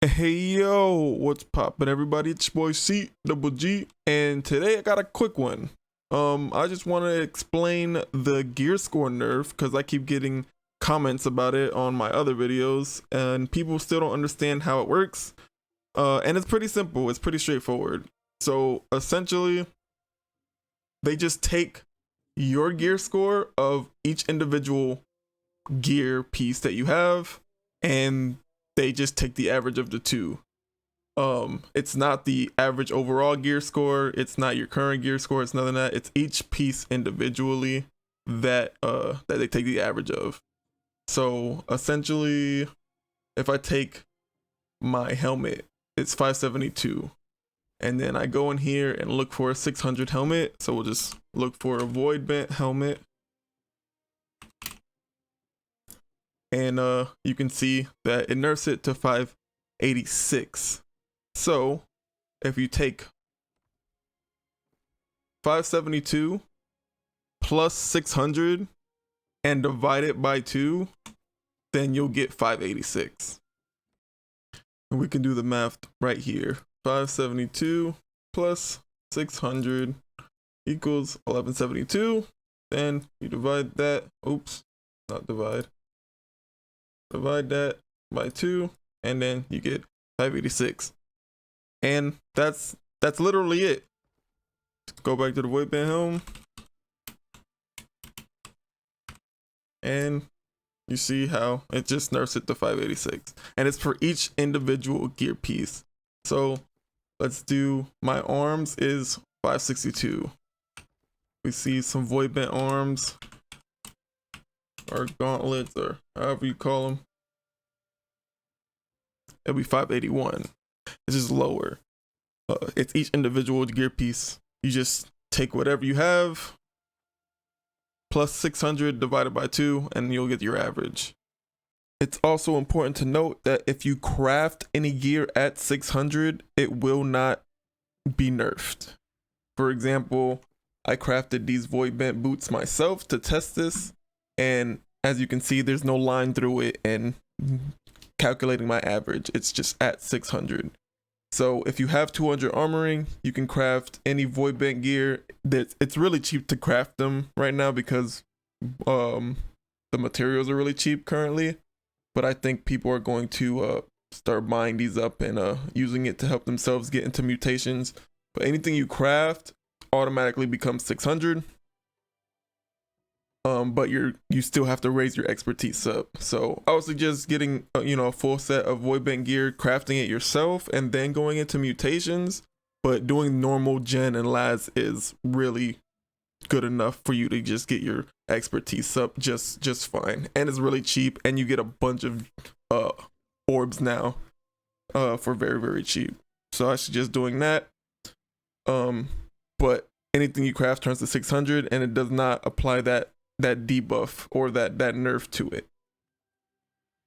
Hey yo, what's poppin' everybody? It's your boy C double G, and today I got a quick one. I just want to explain the Gear Score Nerf because I keep getting comments about it on my other videos, and people still don't understand how it works. And it's pretty simple. It's pretty straightforward. So essentially, they just take your gear score of each individual gear piece that you have, and they just take the average of the two. It's not the average overall gear score, it's not your current gear score, it's none of that. It's each piece individually that they take the average of. So essentially, if I take my helmet, it's 572, and then I go in here and look for a 600 helmet. So we'll just look for a void bent helmet, and you can see that it nerfs it to 586. So if you take 572 plus 600 and divide it by 2, then you'll get 586. And we can do the math right here. 572 plus 600 equals 1172. Then you divide that, divide that by 2, and then you get 586. And that's literally it. Go back to the void band helm, and you see how it just nerfs it to 586, and it's for each individual gear piece. So let's do my arms is 562. We see some void bent arms or gauntlets or however you call them. It'll be 581. It's just lower. It's each individual gear piece. You just take whatever you have plus 600 divided by 2, and you'll get your average. It's also important to note that if you craft any gear at 600, it will not be nerfed. For example, I crafted these void bent boots myself to test this, and as you can see, there's no line through it and calculating my average. It's just at 600. So if you have 200 armoring, you can craft any void bent gear. It's really cheap to craft them right now because the materials are really cheap currently. But I think people are going to start buying these up and using it to help themselves get into mutations. But anything you craft automatically becomes 600. But you still have to raise your expertise up. So I would suggest getting a full set of void bent gear, crafting it yourself, and then going into mutations. But doing normal gen and las is really good enough for you to just get your expertise up just fine, and it's really cheap, and you get a bunch of orbs now for very cheap. So I suggest doing that. But anything you craft turns to 600, and it does not apply that debuff or that nerf to it.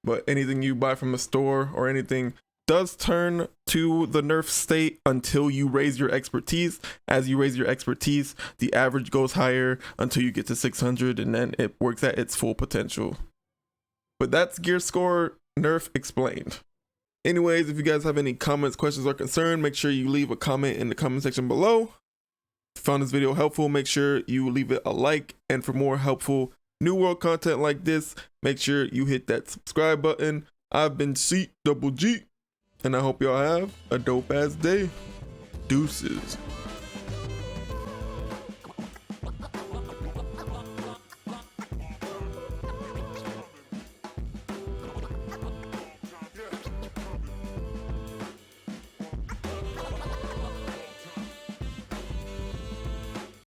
But anything you buy from the store or anything does turn to the nerf state until you raise your expertise. As you raise your expertise, the average goes higher until you get to 600, and then it works at its full potential. But that's Gear Score Nerf explained. Anyways, if you guys have any comments, questions, or concern, make sure you leave a comment in the comment section below. If you found this video helpful, make sure you leave it a like, and for more helpful New World content like this, make sure you hit that subscribe button. I've been C double G, and I hope y'all have a dope ass day. Deuces.